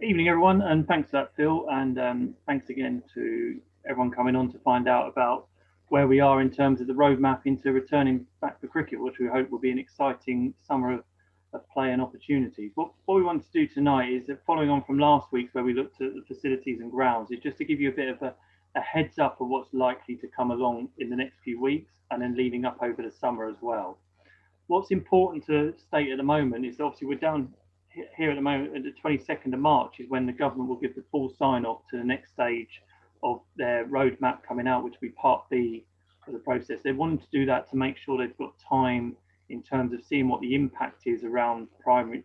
Evening, everyone, and thanks for that, Phil. And thanks again to everyone coming on to find out about where we are in terms of the roadmap into returning back to cricket, which we hope will be an exciting summer of play and opportunities. What we want to do tonight is that following on from last week, where we looked at the facilities and grounds, is just to give you a bit of a heads up of what's likely to come along in the next few weeks and then leading up over the summer as well. What's important to state at the moment is obviously we're down here at the moment at the 22nd of March is when the government will give the full sign off to the next stage of their roadmap coming out, which will be part B of the process. They wanted to do that to make sure they've got time in terms of seeing what the impact is around primary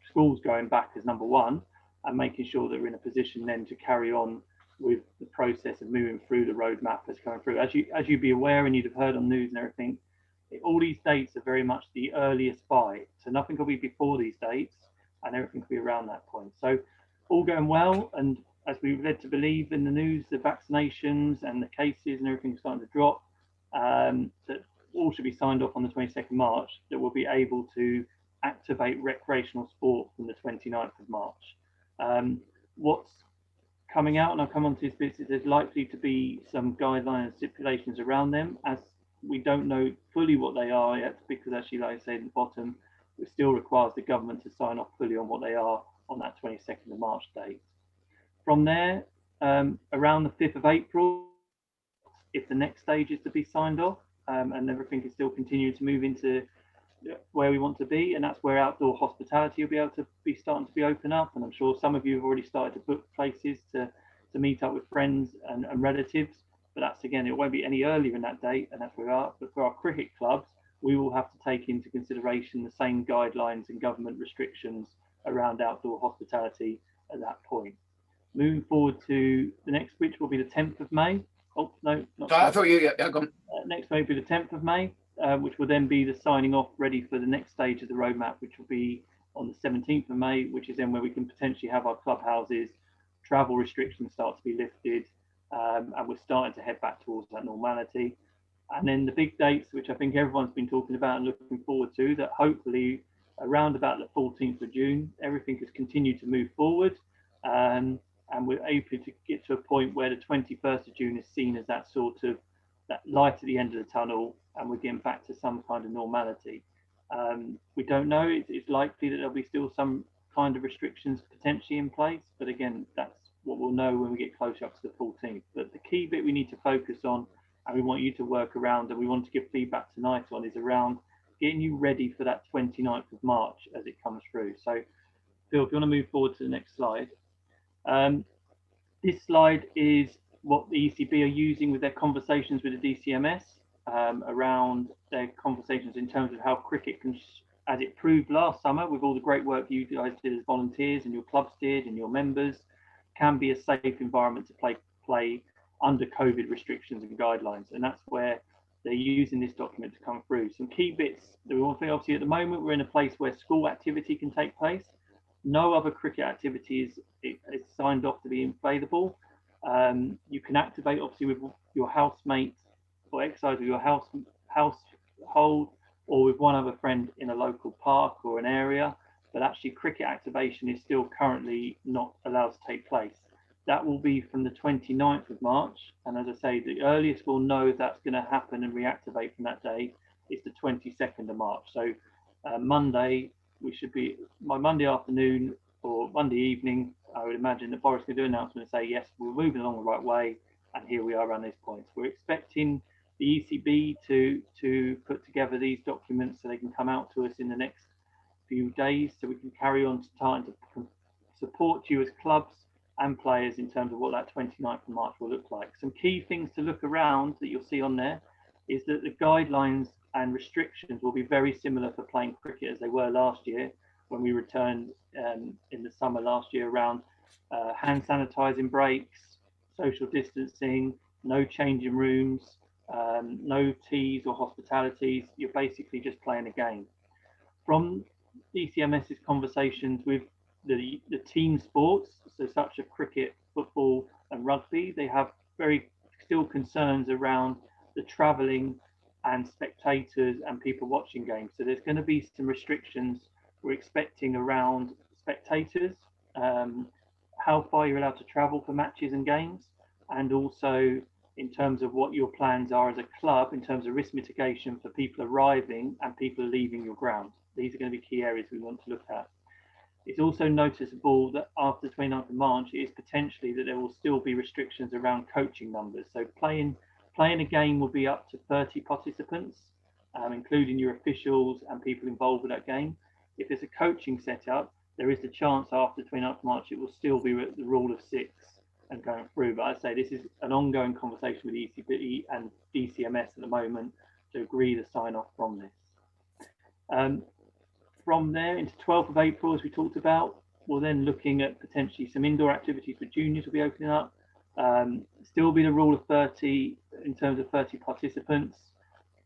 schools going back as number one, and making sure that we're in a position then to carry on with the process of moving through the roadmap that's coming through. As you'd be aware and you'd have heard on news and everything, all these dates are very much the earliest by. So nothing will be before these dates and everything will be around that point. So all going well. And as we've led to believe in the news, the vaccinations and the cases and everything starting to drop, that all should be signed off on the 22nd March, that we'll be able to activate recreational sport from the 29th of March. What's coming out, and I'll come on to this bit, there's likely to be some guidelines and stipulations around them, as we don't know fully what they are yet, because actually, like I say at the bottom, it still requires the government to sign off fully on what they are on that 22nd of March date. From there, around the 5th of April, if the next stage is to be signed off, and everything is still continuing to move into where we want to be, and that's where outdoor hospitality will be able to be starting to be open up. And I'm sure some of you have already started to book places to meet up with friends and relatives. But that's again, it won't be any earlier in that date, and that's where we are. But for our cricket clubs, we will have to take into consideration the same guidelines and government restrictions around outdoor hospitality at that point. Moving forward to the next, which will be the 10th of May. Oh, no, not I thought you, yeah, go on. Next May will be the 10th of May, which will then be the signing off ready for the next stage of the roadmap, which will be on the 17th of May, which is then where we can potentially have our clubhouses, travel restrictions start to be lifted, and we're starting to head back towards that normality. And then the big dates, which I think everyone's been talking about and looking forward to, that hopefully around about the 14th of June, everything has continued to move forward. And we're able to get to a point where the 21st of June is seen as that sort of that light at the end of the tunnel, and we're getting back to some kind of normality. We don't know, it's likely that there'll be still some kind of restrictions potentially in place, but again, that's what we'll know when we get closer up to the 14th. But the key bit we need to focus on, and we want you to work around, and we want to give feedback tonight on, is around getting you ready for that 29th of March as it comes through. So Phil, if you want to move forward to the next slide. This slide is what the ECB are using with their conversations with the DCMS around their conversations in terms of how cricket can, as it proved last summer with all the great work you guys did as volunteers and your clubs did and your members, can be a safe environment to play under COVID restrictions and guidelines. And that's where they're using this document to come through. Some key bits that we want to think, obviously at the moment we're in a place where school activity can take place. No other cricket activities is signed off to be inflatable. You can activate obviously with your housemate or exercise with your household or with one other friend in a local park or an area, but actually cricket activation is still currently not allowed to take place. That will be from the 29th of March, and as I say, the earliest we'll know that's going to happen and reactivate from that day is the 22nd of March. So Monday, we should be, by Monday afternoon or Monday evening, I would imagine that Boris can do an announcement and say, yes, we're moving along the right way, and here we are around these points. We're expecting the ECB to put together these documents so they can come out to us in the next few days, so we can carry on starting to support you as clubs and players in terms of what that 29th of March will look like. Some key things to look around that you'll see on there is that the guidelines and restrictions will be very similar for playing cricket as they were last year when we returned in the summer last year, around hand sanitizing breaks, social distancing, no changing rooms, no teas or hospitalities. You're basically just playing a game. From DCMS's conversations with the team sports, so such as cricket, football and rugby, they have very still concerns around the travelling and spectators and people watching games. So there's going to be some restrictions we're expecting around spectators. how far you're allowed to travel for matches and games, and also in terms of what your plans are as a club in terms of risk mitigation for people arriving and people leaving your ground. These are going to be key areas we want to look at. It's also noticeable that after the 29th of March, it is potentially that there will still be restrictions around coaching numbers. So playing a game will be up to 30 participants, including your officials and people involved with that game. If there's a coaching setup, there is the chance after 29th of March it will still be the rule of 6 and going through. But I say this is an ongoing conversation with ECB and DCMS at the moment to agree the sign off from this. From there into 12th of April, as we talked about, we're then looking at potentially some indoor activities for juniors will be opening up. Still be the rule of 30 in terms of 30 participants,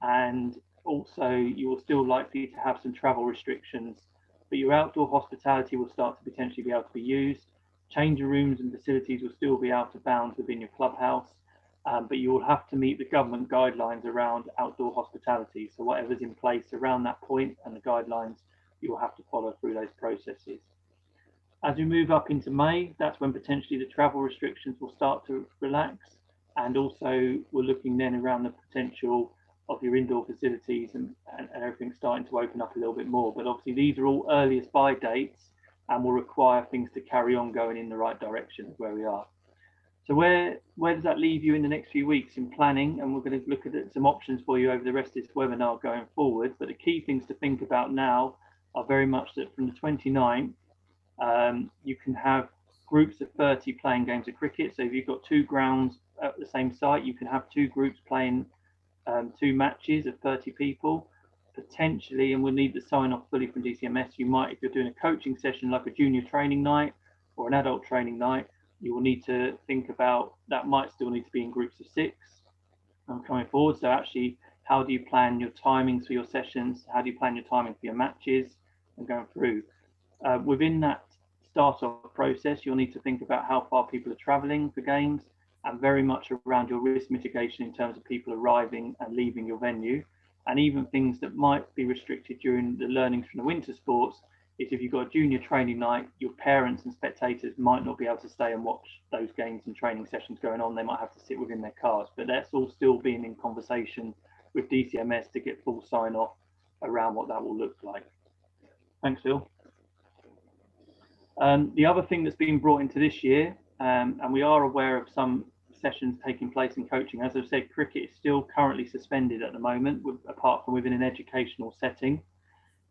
and also you will still likely to have some travel restrictions, but your outdoor hospitality will start to potentially be able to be used. Changing rooms and facilities will still be out of bounds within your clubhouse, but you will have to meet the government guidelines around outdoor hospitality. So whatever's in place around that point and the guidelines, you will have to follow through those processes. As we move up into May, that's when potentially the travel restrictions will start to relax, and also we're looking then around the potential of your indoor facilities and everything starting to open up a little bit more. But obviously these are all earliest by dates and will require things to carry on going in the right direction of where we are. So where does that leave you in the next few weeks in planning? And we're going to look at some options for you over the rest of this webinar going forward. But the key things to think about now are very much that from the 29th, you can have groups of 30 playing games of cricket. So if you've got 2 grounds at the same site, you can have 2 groups playing 2 matches of 30 people. Potentially, and we'll need the sign off fully from DCMS, you might, if you're doing a coaching session like a junior training night or an adult training night, you will need to think about that might still need to be in groups of 6 coming forward. So actually, how do you plan your timings for your sessions? How do you plan your timing for your matches and going through? Within that start-off process, you'll need to think about how far people are traveling for games and very much around your risk mitigation in terms of people arriving and leaving your venue. And even things that might be restricted during the learnings from the winter sports is if you've got a junior training night, your parents and spectators might not be able to stay and watch those games and training sessions going on. They might have to sit within their cars, but that's all still being in conversation with DCMS to get full sign off around what that will look like. Thanks, Phil. The other thing that's been brought into this year, and we are aware of some sessions taking place in coaching. As I've said, cricket is still currently suspended at the moment, apart from within an educational setting.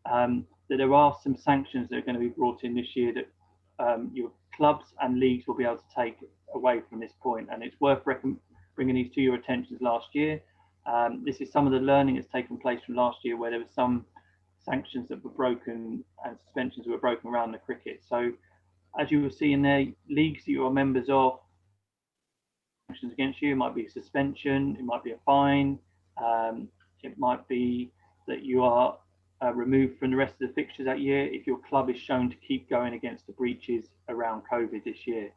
That there are some sanctions that are going to be brought in this year that your clubs and leagues will be able to take away from this point. And it's worth bringing these to your attention last year. This is some of the learning that's taken place from last year, where there was some sanctions that were broken and suspensions that were broken around the cricket. So as you will see in there, leagues that you are members of, sanctions against you, it might be a suspension, it might be a fine, it might be that you are removed from the rest of the fixtures that year if your club is shown to keep going against the breaches around COVID this year.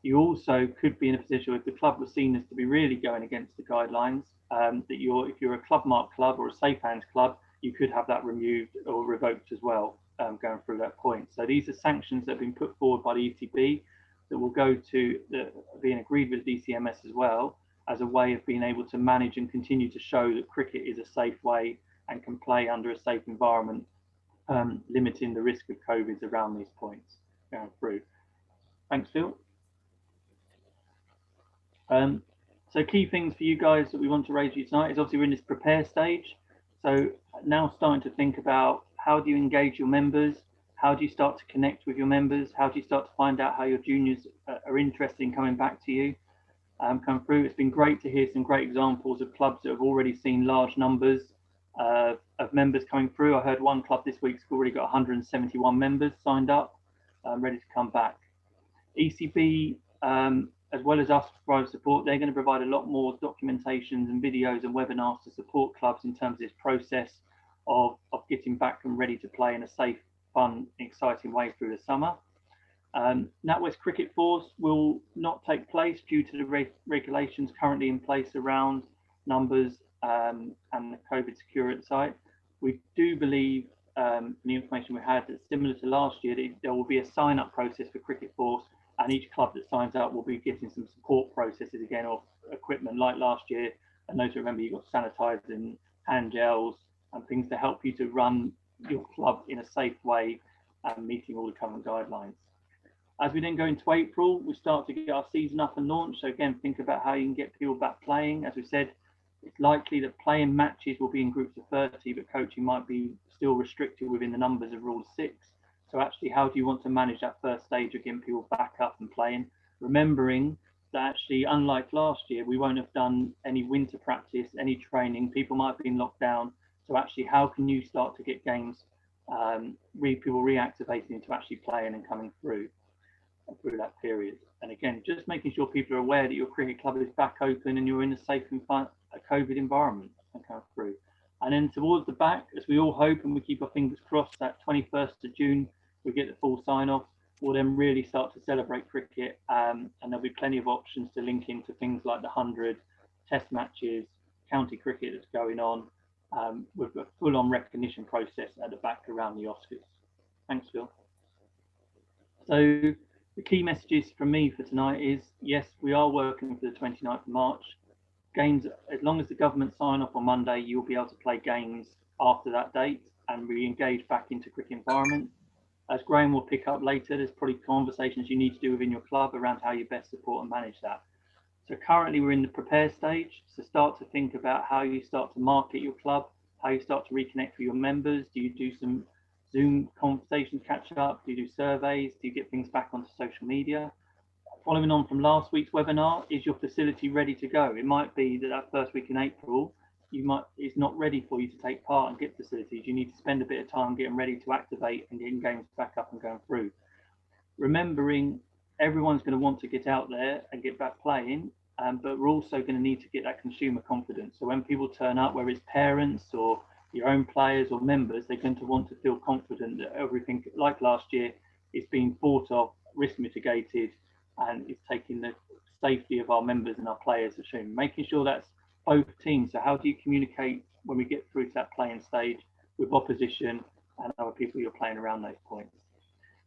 You also could be in a position if the club was seen as to be really going against the guidelines, that if you're a club mark club or a safe hands club, you could have that removed or revoked as well, going through that point. So these are sanctions that have been put forward by the ECB that will go to being agreed with DCMS as well, as a way of being able to manage and continue to show that cricket is a safe way and can play under a safe environment, limiting the risk of COVID around these points going through. Thanks, Phil. So key things for you guys that we want to raise you tonight is obviously we're in this prepare stage. So now starting to think about how do you engage your members? How do you start to connect with your members? How do you start to find out how your juniors are interested in coming back to you? Come through. It's been great to hear some great examples of clubs that have already seen large numbers of members coming through. I heard one club this week's already got 171 members signed up, ready to come back. ECB, as well as us provide support, they're going to provide a lot more documentations and videos and webinars to support clubs in terms of this process of getting back and ready to play in a safe, fun, exciting way through the summer. NatWest Cricket Force will not take place due to the regulations currently in place around numbers and the COVID security site. We do believe, from the information we had, that similar to last year, there will be a sign-up process for Cricket Force, and each club that signs up will be getting some support processes again, or equipment like last year. And those, remember, you've got sanitizers and hand gels and things to help you to run your club in a safe way and meeting all the current guidelines. As we then go into April, we start to get our season up and launch. So again, think about how you can get people back playing. As we said, it's likely that playing matches will be in groups of 30, but coaching might be still restricted within the numbers of Rule 6. So actually, how do you want to manage that first stage of getting people back up and playing? Remembering that actually, unlike last year, we won't have done any winter practice, any training. People might have been locked down. So actually, how can you start to get games, people reactivating into actually playing and coming through that period? And again, just making sure people are aware that your cricket club is back open and you're in a safe and fun, a COVID environment and come through. And then towards the back, as we all hope and we keep our fingers crossed, that 21st of June, we get the full sign off. We'll then really start to celebrate cricket, and there'll be plenty of options to link into things like the 100, test matches, county cricket that's going on, with a full-on recognition process at the back around the Oscars. Thanks, Phil. So the key messages from me for tonight is, yes, we are working for the 29th of March. Games, as long as the government sign off on Monday, you'll be able to play games after that date and re-engage back into cricket environment. As Graham will pick up later, there's probably conversations you need to do within your club around how you best support and manage that. So currently we're in the prepare stage. So start to think about how you start to market your club, how you start to reconnect with your members. Do you do some Zoom conversations, catch up? Do you do surveys? Do you get things back onto social media? Following on from last week's webinar, is your facility ready to go? It might be that first week in April, it's not ready for you to take part and get facilities. You need to spend a bit of time getting ready to activate and getting games back up and going through. Remembering everyone's going to want to get out there and get back playing, but we're also going to need to get that consumer confidence. So when people turn up, whether it's parents or your own players or members, they're going to want to feel confident that everything, like last year, is being thought of, risk mitigated, and it's taking the safety of our members and our players assumed. Making sure that's both teams. So how do you communicate when we get through to that playing stage with opposition and other people you're playing around those points?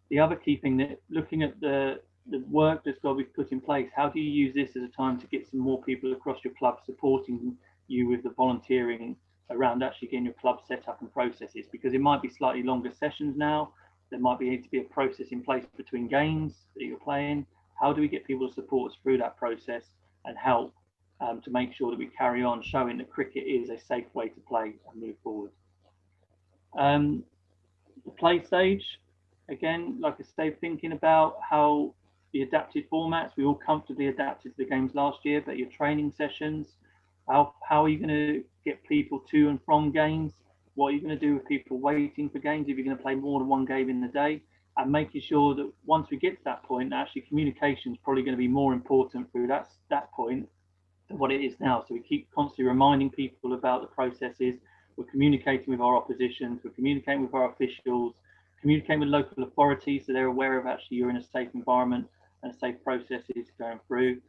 The other key thing, that looking at the work that's got to be put in place, how do you use this as a time to get some more people across your club supporting you with the volunteering around actually getting your club set up and processes? Because it might be slightly longer sessions now. There might need to be a process in place between games that you're playing. How do we get people to support us through that process and help to make sure that we carry on showing that cricket is a safe way to play and move forward? The play stage, again, like I say, thinking about how the adapted formats, we all comfortably adapted to the games last year, but your training sessions, how are you going to get people to and from games? What are you going to do with people waiting for games if you're going to play more than one game in the day? And making sure that once we get to that point, actually communication is probably going to be more important through that point than what it is now. So we keep constantly reminding people about the processes. We're communicating with our oppositions, we're communicating with our officials, communicating with local authorities so they're aware of actually you're in a safe environment and safe processes going through.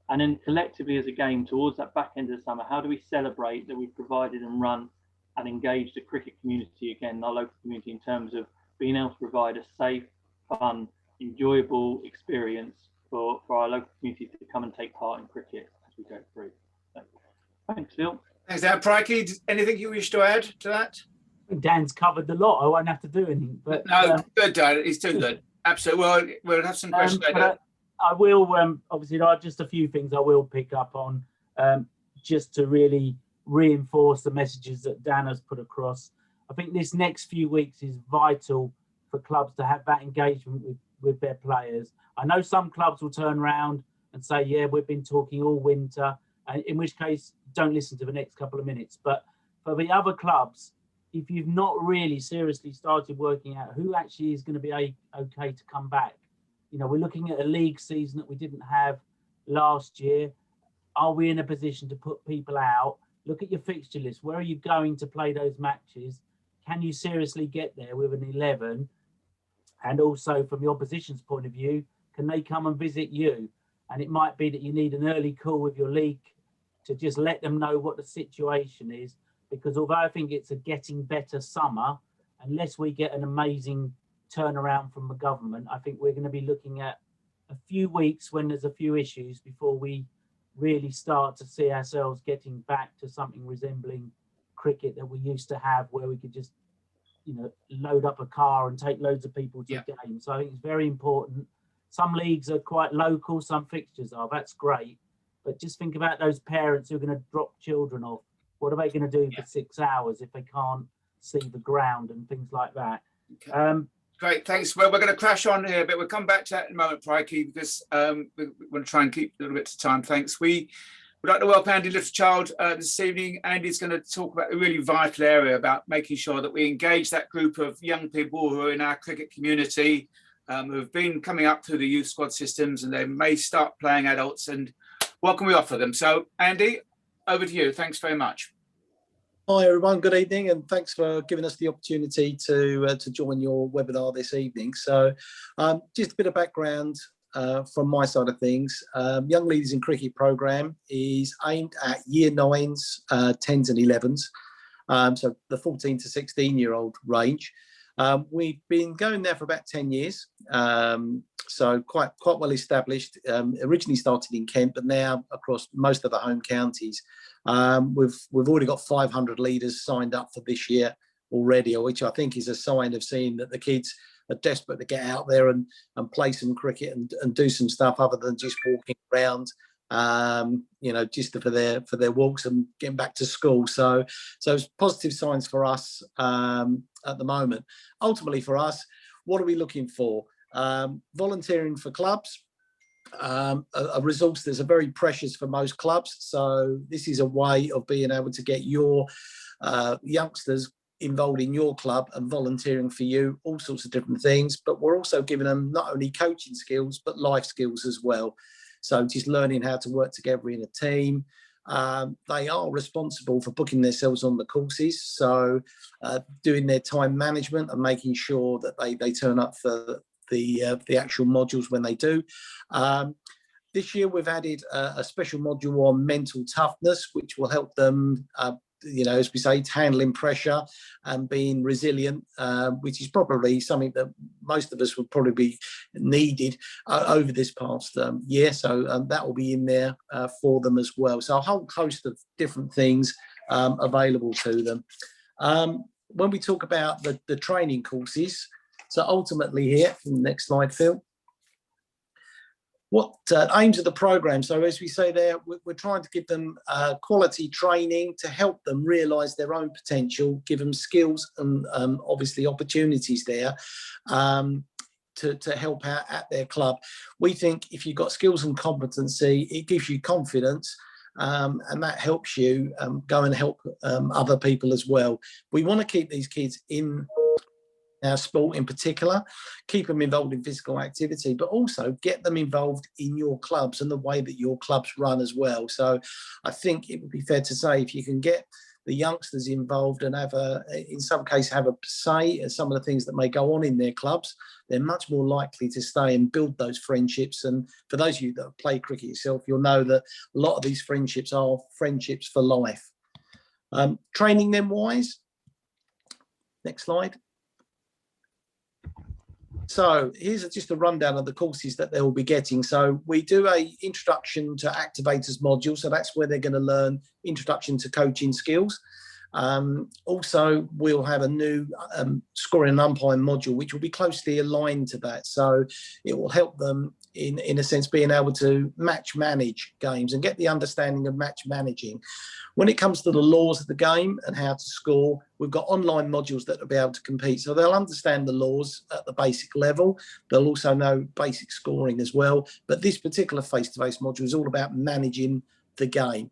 And then collectively as a game, towards that back end of the summer, how do we celebrate that we've provided and run and engaged the cricket community, again, our local community, in terms of being able to provide a safe, fun, enjoyable experience for our local community to come and take part in cricket as we go through. So, thanks, Phil. Thanks, Dan. Prikey, anything you wish to add to that? Dan's covered the lot. I won't have to do anything. But no, good, Dan. He's too good. Absolutely. Well, we'll have some questions later. I will, obviously, there are just a few things I will pick up on, just to really reinforce the messages that Dan has put across. I think this next few weeks is vital for clubs to have that engagement with their players. I know some clubs will turn around and say, yeah, we've been talking all winter, in which case, don't listen to the next couple of minutes. But for the other clubs, if you've not really seriously started working out who actually is going to be okay to come back, you know, we're looking at a league season that we didn't have last year. Are we in a position to put people out? Look at your fixture list. Where are you going to play those matches? Can you seriously get there with an 11? And also from the opposition's point of view, can they come and visit you? And it might be that you need an early call with your league to just let them know what the situation is. Because although I think it's a getting better summer, unless we get an amazing turnaround from the government, I think we're going to be looking at a few weeks when there's a few issues before we really start to see ourselves getting back to something resembling cricket that we used to have, where we could just, you know, load up a car and take loads of people to a game. So I think it's very important. Some leagues are quite local, some fixtures are, that's great. But just think about those parents who are going to drop children off. What are they going to do for 6 hours if they can't see the ground and things like that? Okay. Great, thanks. Well, we're going to crash on here, but we'll come back to that in a moment, Prikey, because we want to try and keep a little bit of time. Thanks. We would like to welcome Andy Littlechild this evening. Andy's going to talk about a really vital area about making sure that we engage that group of young people who are in our cricket community, who have been coming up through the youth squad systems, and they may start playing adults, and what can we offer them? So, Andy, over to you. Thanks very much. Hi everyone, good evening, and thanks for giving us the opportunity to join your webinar this evening. So just a bit of background from my side of things. Young Leaders in Cricket programme is aimed at year 9s, 10s and 11s, so the 14 to 16-year-old range. We've been going there for about 10 years, so quite well established. Originally started in Kent, but now across most of the home counties. We've already got 500 leaders signed up for this year already, which I think is a sign of seeing that the kids are desperate to get out there and play some cricket and do some stuff other than just walking around, you know, just for their walks and getting back to school. So it's positive signs for us at the moment. Ultimately for us, what are we looking for? Volunteering for clubs. A resource that's very precious for most clubs. So this is a way of being able to get your youngsters involved in your club and volunteering for you, all sorts of different things. But we're also giving them not only coaching skills, but life skills as well. So just learning how to work together in a team. They are responsible for booking themselves on the courses. So doing their time management and making sure that they turn up for the actual modules when they do. This year we've added a special module on mental toughness, which will help them, you know, as we say, handling pressure and being resilient, which is probably something that most of us would probably be needed over this past year. So that will be in there for them as well. So a whole host of different things available to them. When we talk about the training courses, so ultimately here, from the next slide, Phil, what aims of the programme? So as we say there, we're trying to give them quality training to help them realise their own potential, give them skills and obviously opportunities there to help out at their club. We think if you've got skills and competency, it gives you confidence. And that helps you go and help other people as well. We want to keep these kids in our sport in particular, keep them involved in physical activity, but also get them involved in your clubs and the way that your clubs run as well. So I think it would be fair to say if you can get the youngsters involved and in some cases have a say at some of the things that may go on in their clubs, they're much more likely to stay and build those friendships. And for those of you that play cricket yourself, you'll know that a lot of these friendships are friendships for life. Training them wise, next slide. So here's just a rundown of the courses that they will be getting. So we do a introduction to activators module. So that's where they're going to learn introduction to coaching skills. Also, we'll have a new scoring and umpiring module, which will be closely aligned to that. So it will help them in a sense being able to match manage games and get the understanding of match managing. When it comes to the laws of the game and how to score, we've got online modules that will be able to compete. So they'll understand the laws at the basic level. They'll also know basic scoring as well. But this particular face-to-face module is all about managing the game.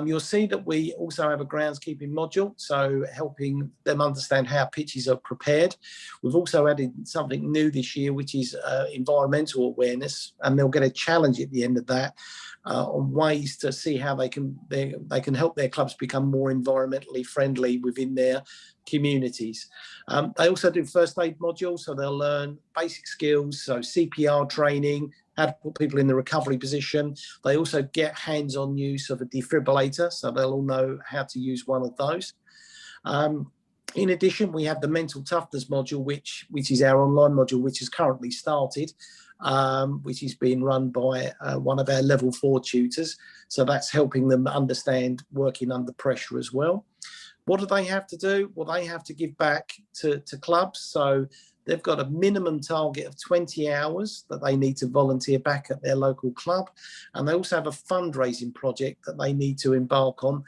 You'll see that we also have a groundskeeping module, so helping them understand how pitches are prepared. We've also added something new this year, which is environmental awareness, and they'll get a challenge at the end of that on ways to see how they can help their clubs become more environmentally friendly within their communities. They also do first aid modules, so they'll learn basic skills, so CPR training, how to put people in the recovery position. They also get hands-on use of a defibrillator, so they'll all know how to use one of those. In addition, we have the mental toughness module, which is our online module, which has currently started. which is being run by one of our level 4 tutors. So that's helping them understand working under pressure as well. What do they have to do? Well, they have to give back to clubs. So they've got a minimum target of 20 hours that they need to volunteer back at their local club. And they also have a fundraising project that they need to embark on,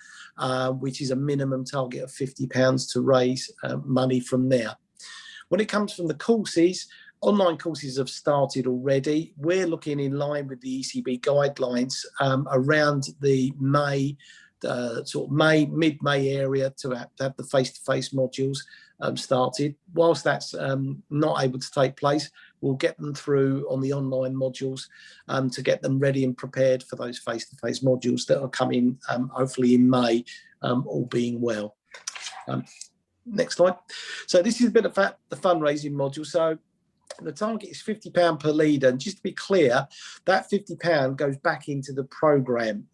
which is a minimum target of £50 to raise money from there. When it comes from the courses, online courses have started already. We're looking in line with the ECB guidelines around the mid-May area to have the face-to-face modules started. Whilst that's not able to take place, we'll get them through on the online modules to get them ready and prepared for those face-to-face modules that are coming hopefully in May, all being well. Next slide. So this is a bit of the fundraising module. So the target is £50 per leader, and just to be clear, that £50 goes back into the programme.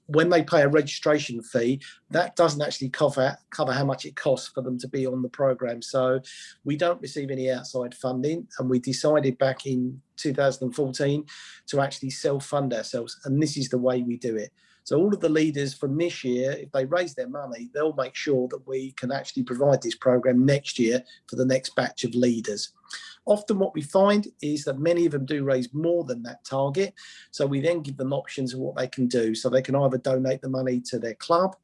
When they pay a registration fee, that doesn't actually cover how much it costs for them to be on the programme. So we don't receive any outside funding, and we decided back in 2014 to actually self-fund ourselves, and this is the way we do it. So all of the leaders from this year, if they raise their money, they'll make sure that we can actually provide this programme next year for the next batch of leaders. Often what we find is that many of them do raise more than that target. So we then give them options of what they can do. So they can either donate the money to their club,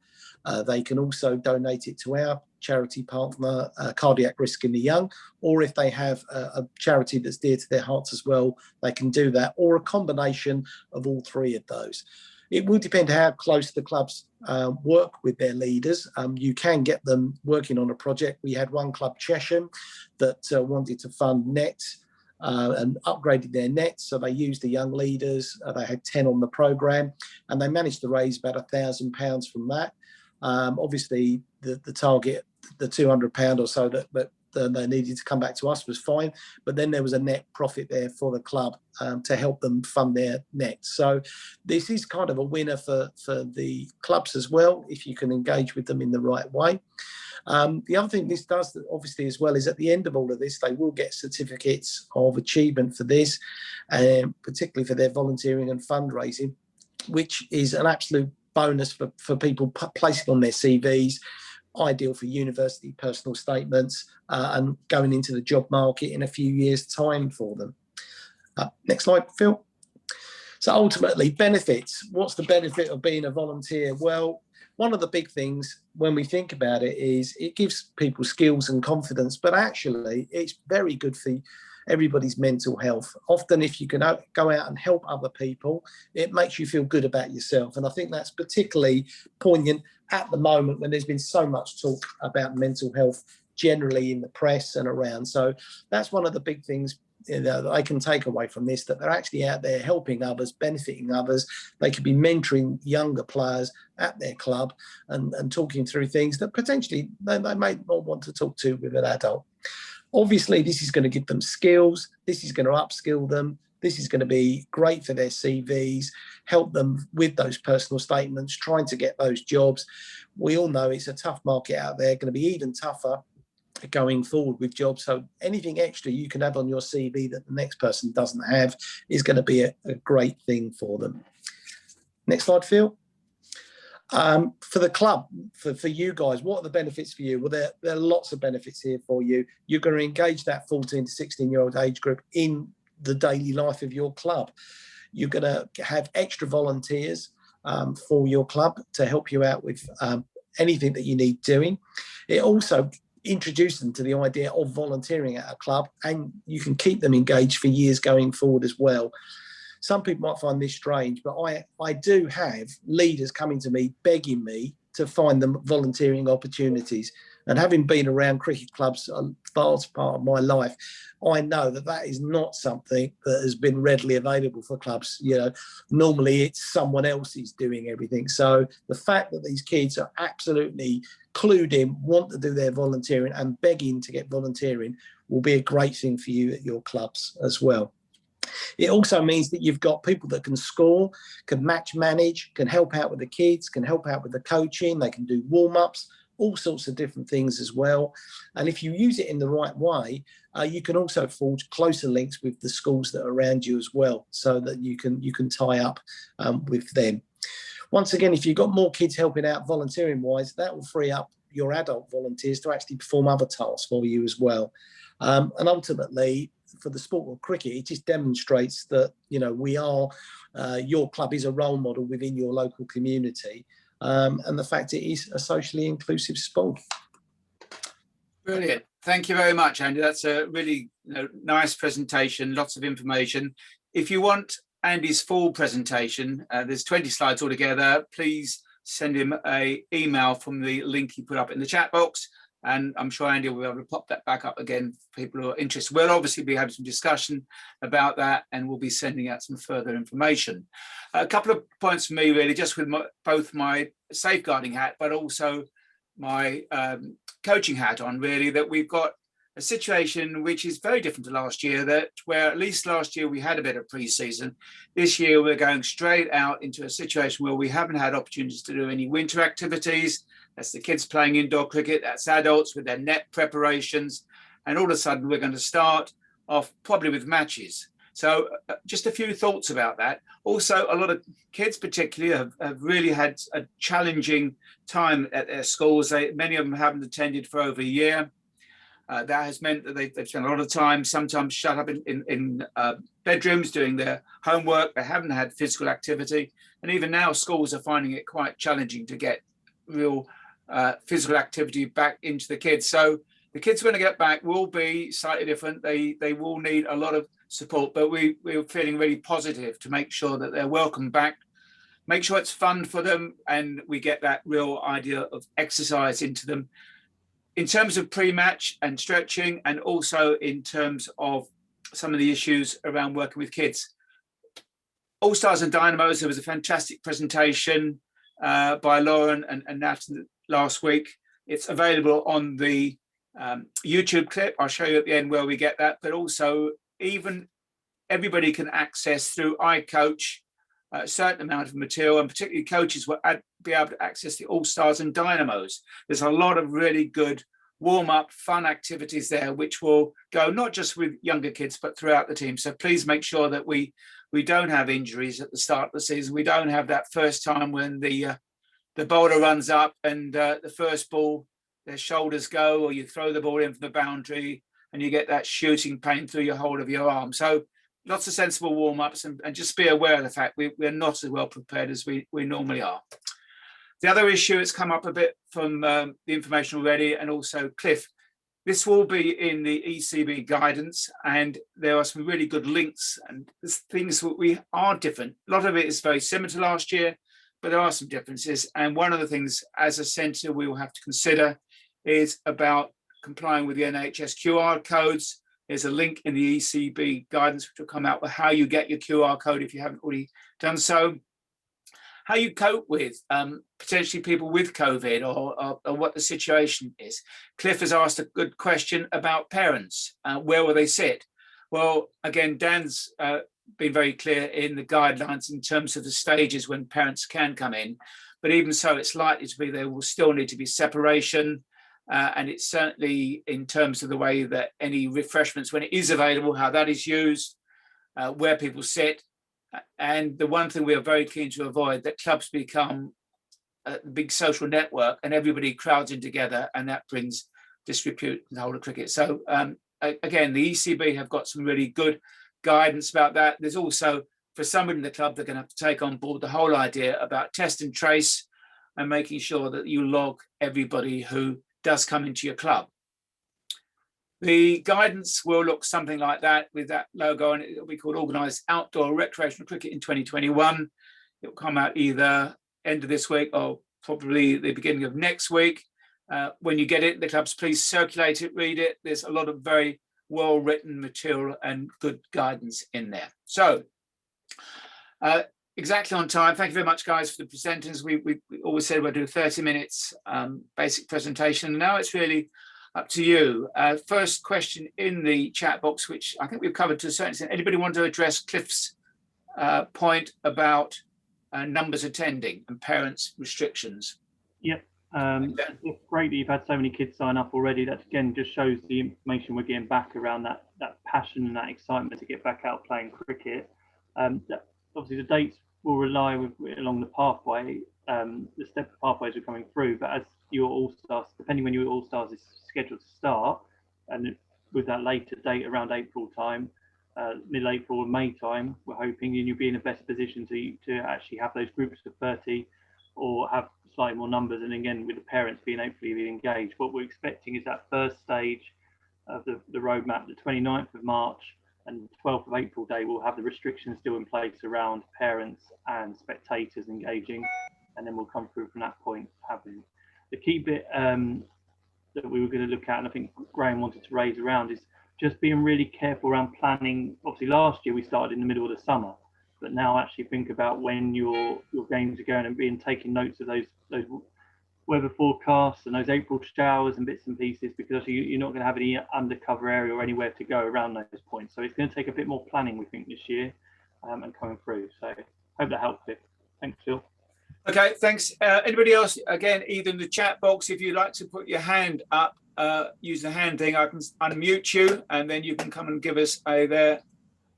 they can also donate it to our charity partner, Cardiac Risk in the Young, or if they have a charity that's dear to their hearts as well, they can do that, or a combination of all three of those. It will depend how close the clubs work with their leaders. You can get them working on a project. We had one club, Chesham, that wanted to fund nets and upgraded their nets. So they used the young leaders. They had 10 on the programme, and they managed to raise about £1,000 from that. Obviously, the target, the £200 or so that they needed to come back to us was fine, but then there was a net profit there for the club to help them fund their nets. So this is kind of a winner for the clubs as well, if you can engage with them in the right way. The other thing this does, obviously, as well, is at the end of all of this, they will get certificates of achievement for this, particularly for their volunteering and fundraising, which is an absolute bonus for people placing on their CVs, ideal for university personal statements and going into the job market in a few years' time for them. Next slide, Phil. So ultimately, benefits. What's the benefit of being a volunteer? Well, one of the big things when we think about it is it gives people skills and confidence, but actually it's very good for everybody's mental health. Often if you can go out and help other people, it makes you feel good about yourself. And I think that's particularly poignant at the moment when there's been so much talk about mental health generally in the press and around. So that's one of the big things that I can take away from this, that they're actually out there helping others, benefiting others. They could be mentoring younger players at their club and talking through things that potentially they may not want to talk to with an adult. Obviously, this is going to give them skills. This is going to upskill them. This is going to be great for their CVs, help them with those personal statements, trying to get those jobs. We all know it's a tough market out there, going to be even tougher going forward with jobs. So anything extra you can have on your CV that the next person doesn't have is going to be a great thing for them. Next slide, Phil. For the club, for you guys, what are the benefits for you? Well, there are lots of benefits here for you. You're going to engage that 14 to 16-year-old age group in the daily life of your club. You're going to have extra volunteers for your club to help you out with anything that you need doing. It also introduces them to the idea of volunteering at a club, and you can keep them engaged for years going forward as well. Some people might find this strange, but I do have leaders coming to me begging me to find them volunteering opportunities. And having been around cricket clubs a vast part of my life, I know that that is not something that has been readily available for clubs. You know, normally it's someone else is doing everything. So the fact that these kids are absolutely clued in, want to do their volunteering and begging to get volunteering will be a great thing for you at your clubs as well. It also means that you've got people that can score, can match manage, can help out with the kids, can help out with the coaching, they can do warm-ups, all sorts of different things as well. And if you use it in the right way, you can also forge closer links with the schools that are around you as well, so that you can tie up with them. Once again, if you've got more kids helping out volunteering wise, that will free up your adult volunteers to actually perform other tasks for you as well. And ultimately, for the sport of cricket, it just demonstrates that, you know, we are, your club is a role model within your local community, and the fact it is a socially inclusive sport. Brilliant. Thank you very much, Andy. That's a really nice presentation, lots of information. If you want Andy's full presentation, there's 20 slides altogether. Please send him an email from the link he put up in the chat box, and I'm sure Andy will be able to pop that back up again for people who are interested. We'll obviously be having some discussion about that, and we'll be sending out some further information. A couple of points for me, really, just with both my safeguarding hat, but also my coaching hat on, really, that we've got a situation which is very different to last year, that where at least last year we had a bit of pre-season. This year we're going straight out into a situation where we haven't had opportunities to do any winter activities. That's the kids playing indoor cricket, that's adults with their net preparations, and all of a sudden we're going to start off probably with matches. So just a few thoughts about that. Also, a lot of kids particularly have really had a challenging time at their schools. Many of them haven't attended for over a year. That has meant that they've spent a lot of time sometimes shut up in bedrooms doing their homework. They haven't had physical activity. And even now, schools are finding it quite challenging to get real physical activity back into the kids. So the kids when they get back will be slightly different. They will need a lot of support, but we're feeling really positive to make sure that they're welcome back, make sure it's fun for them, and we get that real idea of exercise into them. In terms of pre-match and stretching, and also in terms of some of the issues around working with kids. All Stars and Dynamos, there was a fantastic presentation by Lauren and Nat last week. It's available on the YouTube clip. I'll show you at the end where we get that, but also even everybody can access through iCoach a certain amount of material, and particularly coaches will be able to access the All Stars and Dynamos. There's a lot of really good warm-up, fun activities there, which will go not just with younger kids, but throughout the team. So please make sure that we don't have injuries at the start of the season. We don't have that first time when the bowler runs up and the first ball, their shoulders go, or you throw the ball in from the boundary and you get that shooting pain through your whole of your arm. So lots of sensible warm-ups, and just be aware of the fact we're not as well prepared as we normally are. The other issue that's come up a bit from the information already, and also Cliff, this will be in the ECB guidance, and there are some really good links and things that we are different. A lot of it is very similar to last year, but there are some differences. And one of the things as a centre we will have to consider is about complying with the NHS QR codes. There's a link in the ECB guidance which will come out with how you get your QR code if you haven't already done so. How you cope with potentially people with COVID, or what the situation is. Cliff has asked a good question about parents. Where will they sit? Well, again, Dan's been very clear in the guidelines in terms of the stages when parents can come in. But even so, it's likely to be there will still need to be separation. And it's certainly in terms of the way that any refreshments, when it is available, how that is used, where people sit. And the one thing we are very keen to avoid, that clubs become a big social network and everybody crowds in together, and that brings disrepute in the whole of cricket. So again, the ECB have got some really good guidance about that. There's also, for somebody in the club, they're going to have to take on board the whole idea about test and trace and making sure that you log everybody who does come into your club. The guidance will look something like that with that logo, and it will be called Organised Outdoor Recreational Cricket in 2021. It will come out either end of this week or probably the beginning of next week. When you get it, the clubs, please circulate it, read it. There's a lot of very well-written material and good guidance in there. So, exactly on time. Thank you very much, guys, for the presenters. We always said we'll do 30 minutes basic presentation. Now it's really up to you. First question in the chat box, which I think we've covered to a certain extent. Anybody want to address Cliff's point about numbers attending and parents' restrictions? Yep. It's great that you've had so many kids sign up already. That again just shows the information we're getting back around that passion and that excitement to get back out playing cricket. Obviously the dates will rely along the pathway, the step pathways are coming through, but as your All-Stars, depending when your All-Stars is scheduled to start, and with that later date around April time, mid-April or May time, we're hoping, and you'll be in a better position to actually have those groups of 30 or have slightly more numbers, and again with the parents being hopefully engaged. What we're expecting is that first stage of the roadmap, the 29th of March and 12th of April day, will have the restrictions still in place around parents and spectators engaging, and then we'll come through from that point having the key bit that we were going to look at, and I think Graham wanted to raise around, is just being really careful around planning. Obviously last year we started in the middle of the summer, but now actually think about when your games are going and taking notes of those weather forecasts and those April showers and bits and pieces, because you're not going to have any undercover area or anywhere to go around those points. So it's going to take a bit more planning, we think, this year and coming through. So hope that helps it. Thanks, Phil. Okay, thanks. Anybody else? Again, either in the chat box, if you'd like to put your hand up, use the hand thing, I can unmute you and then you can come and give us a there.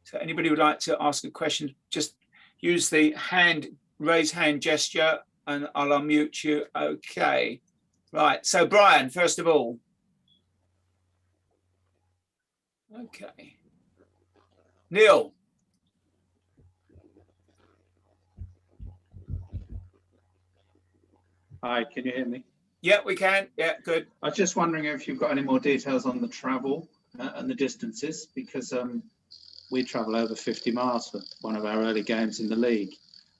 So anybody would like to ask a question, just use the raise hand gesture and I'll unmute you. Okay. Right. So Brian, first of all. Okay. Neil. Hi, can you hear me? Yeah, we can. Yeah, good. I was just wondering if you've got any more details on the travel and the distances, because we travel over 50 miles for one of our early games in the league.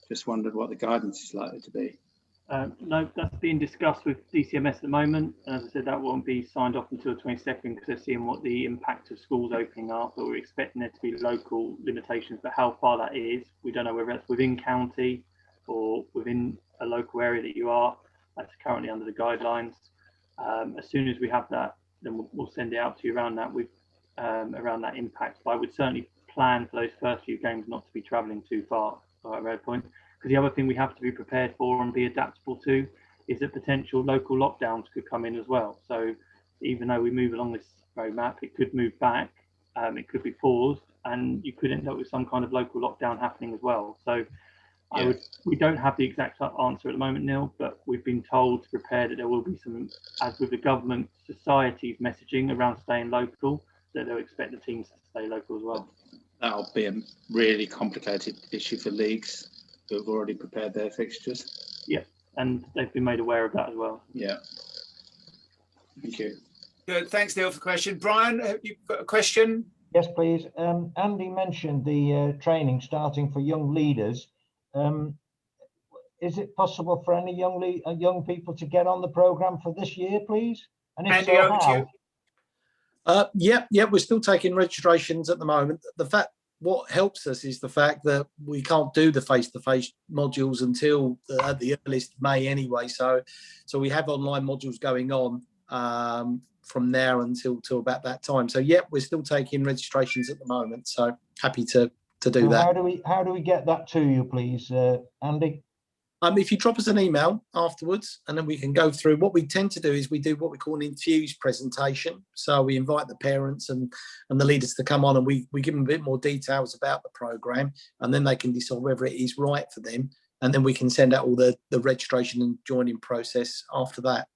Just wondered what the guidance is likely to be. No, that's being discussed with DCMS at the moment. And as I said, that won't be signed off until the 22nd because they're seeing what the impact of schools opening are. But we're expecting there to be local limitations. But how far that is, we don't know whether that's within county or within a local area that you are. That's currently under the guidelines. As soon as we have that, then we'll send it out to you around that around that impact. But I would certainly plan for those first few games not to be travelling too far at Red Point. Because the other thing we have to be prepared for and be adaptable to is that potential local lockdowns could come in as well. So even though we move along this roadmap, it could move back, it could be paused, and you could end up with some kind of local lockdown happening as well. So yeah. We don't have the exact answer at the moment, Neil, but we've been told to prepare that there will be some, as with the government society's messaging around staying local, that they'll expect the teams to stay local as well. That'll be a really complicated issue for leagues who have already prepared their fixtures. Yeah, and they've been made aware of that as well. Yeah. Thank you. Good. Thanks, Neil, for the question. Brian, have you got a question? Yes, please. Andy mentioned the training starting for young leaders. Is it possible for any young people to get on the programme for this year, please? And if Andy, so, over to how? Yeah, we're still taking registrations at the moment. What helps us is the fact that we can't do the face-to-face modules until at the earliest May anyway. So we have online modules going on from now until about that time. So yeah, we're still taking registrations at the moment. So happy to do that. How do we get that to you, please, Andy? If you drop us an email afterwards, and then we can go through. What we tend to do is we do what we call an infused presentation. So we invite the parents and the leaders to come on, and we give them a bit more details about the programme, and then they can decide whether it is right for them. And then we can send out all the registration and joining process after that.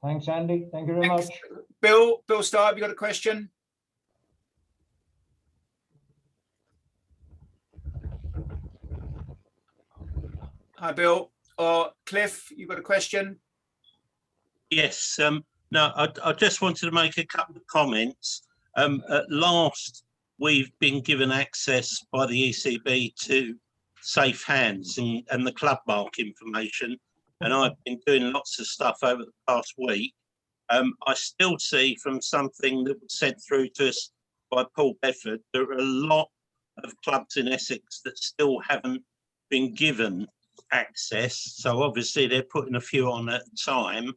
Thanks, Andy. Thank you very much. Bill Starr, have you got a question? Hi, Bill. Or Cliff, you got a question? Yes. No, I just wanted to make a couple of comments. At last, we've been given access by the ECB to safe hands and the club mark information. And I've been doing lots of stuff over the past week. I still see from something that was sent through to us by Paul Bedford, there are a lot of clubs in Essex that still haven't been given access. So obviously they're putting a few on at a time.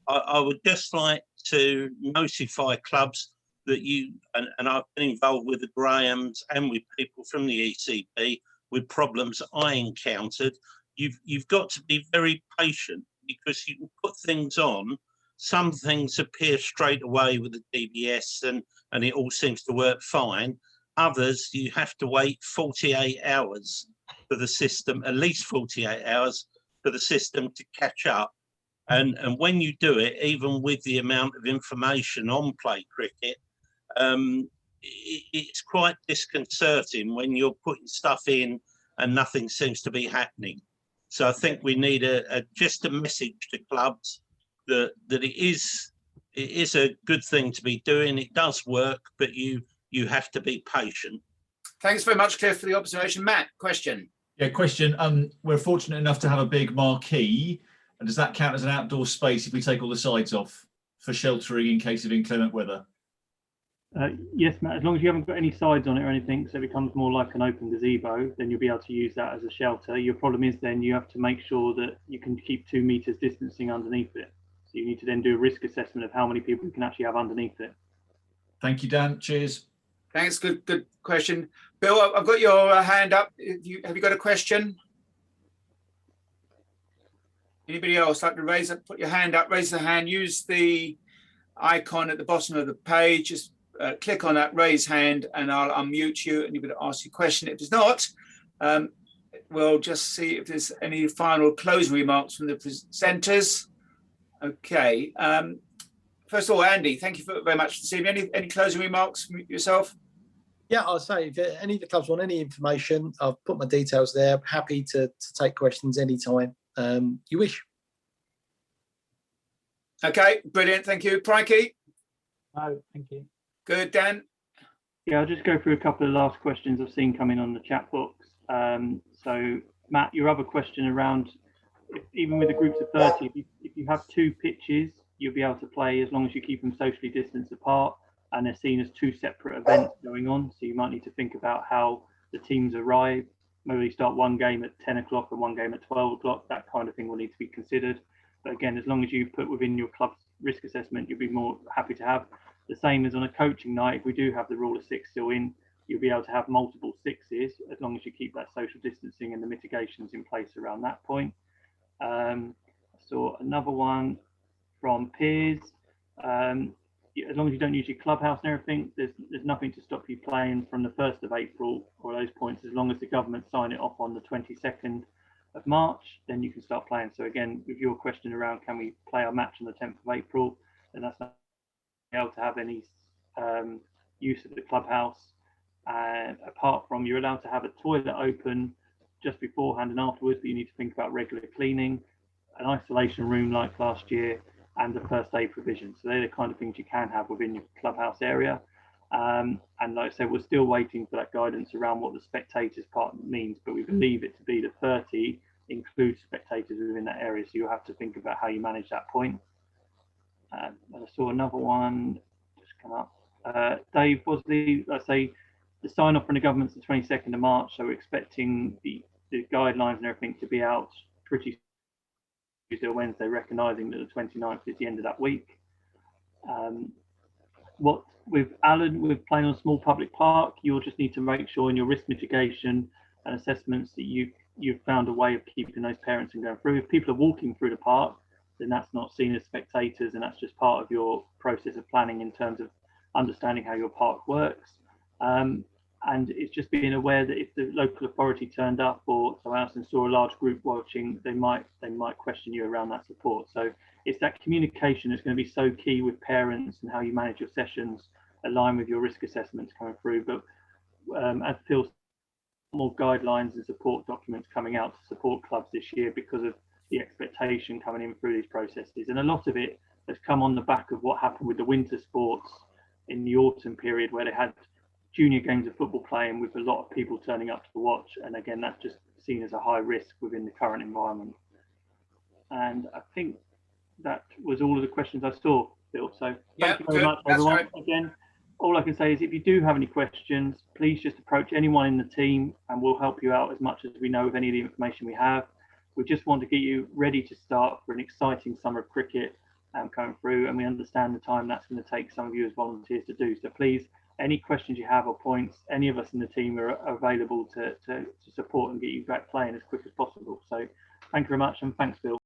I would just like to notify clubs that and I've been involved with the Grahams and with people from the ECB with problems I encountered. You've got to be very patient because you can put things on. Some things appear straight away with the DBS and it all seems to work fine. Others, you have to wait 48 hours for the system, at least 48 hours for the system to catch up. And when you do it, even with the amount of information on Play Cricket, it's quite disconcerting when you're putting stuff in and nothing seems to be happening. So I think we need just a message to clubs that it is a good thing to be doing. It does work, but you have to be patient. Thanks very much, Cliff, for the observation. Matt, question. Yeah, question. We're fortunate enough to have a big marquee. And does that count as an outdoor space if we take all the sides off for sheltering in case of inclement weather? Yes, Matt, as long as you haven't got any sides on it or anything, so it becomes more like an open gazebo, then you'll be able to use that as a shelter. Your problem is then you have to make sure that you can keep 2 meters distancing underneath it. So you need to then do a risk assessment of how many people you can actually have underneath it. Thank you, Dan. Cheers. Thanks. Good question. Bill, I've got your hand up. Have you got a question? Anybody else like to put your hand up, raise the hand, use the icon at the bottom of the page, just click on that raise hand and I'll unmute you and you're going to ask your question. If there's not, we'll just see if there's any final closing remarks from the presenters. Okay. First of all, Andy, thank you very much this evening. Any closing remarks from yourself? Yeah, I'll say if any of the clubs want any information, I've put my details there. Happy to take questions anytime you wish. Okay, brilliant. Thank you. Prikey? No, thank you. Good. Dan? Yeah, I'll just go through a couple of last questions I've seen come in on the chat box. So, Matt, your other question around, even with the groups of 30, if you have 2 pitches, you'll be able to play as long as you keep them socially distanced apart, and they're seen as 2 separate events going on. So you might need to think about how the teams arrive. Maybe start one game at 10 o'clock and one game at 12 o'clock. That kind of thing will need to be considered. But again, as long as you put within your club's risk assessment, you'll be more happy to have. The same as on a coaching night, if we do have the rule of 6 still in, you'll be able to have multiple 6s as long as you keep that social distancing and the mitigations in place around that point. I saw another one from Piers. As long as you don't use your clubhouse and everything, there's nothing to stop you playing from the 1st of April or those points. As long as the government sign it off on the 22nd of March, then you can start playing. So again, with your question around can we play our match on the 10th of April, then that's not able to have any use of the clubhouse. And apart from, you're allowed to have a toilet open just beforehand and afterwards, but you need to think about regular cleaning, an isolation room like last year, and the first aid provision. So they're the kind of things you can have within your clubhouse area. And like I said, we're still waiting for that guidance around what the spectators part means, but we believe it to be the 30 includes spectators within that area. So you'll have to think about how you manage that point. And I saw another one just come up. Dave, was let's say, the sign off from the government's the 22nd of March. So we're expecting the guidelines and everything to be out pretty Tuesday or Wednesday, recognising that the 29th is the end of that week. What with Alan, with playing on a small public park, you'll just need to make sure in your risk mitigation and assessments that you've found a way of keeping those parents and going through. If people are walking through the park, then that's not seen as spectators, and that's just part of your process of planning in terms of understanding how your park works. And it's just being aware that if the local authority turned up or someone else and saw a large group watching, they might question you around that support. So it's that communication that's going to be so key with parents and how you manage your sessions, align with your risk assessments coming through. But as Phil, more guidelines and support documents coming out to support clubs this year because of the expectation coming in through these processes. And a lot of it has come on the back of what happened with the winter sports in the autumn period, where they had junior games of football playing with a lot of people turning up to watch. And again, that's just seen as a high risk within the current environment. And I think that was all of the questions I saw, Phil. So thank you very much, everyone. Again, all I can say is if you do have any questions, please just approach anyone in the team and we'll help you out as much as we know of any of the information we have. We just want to get you ready to start for an exciting summer of cricket coming through, and we understand the time that's going to take some of you as volunteers to do. So please, any questions you have or points, any of us in the team are available to support and get you back playing as quick as possible. So thank you very much, and thanks, Bill.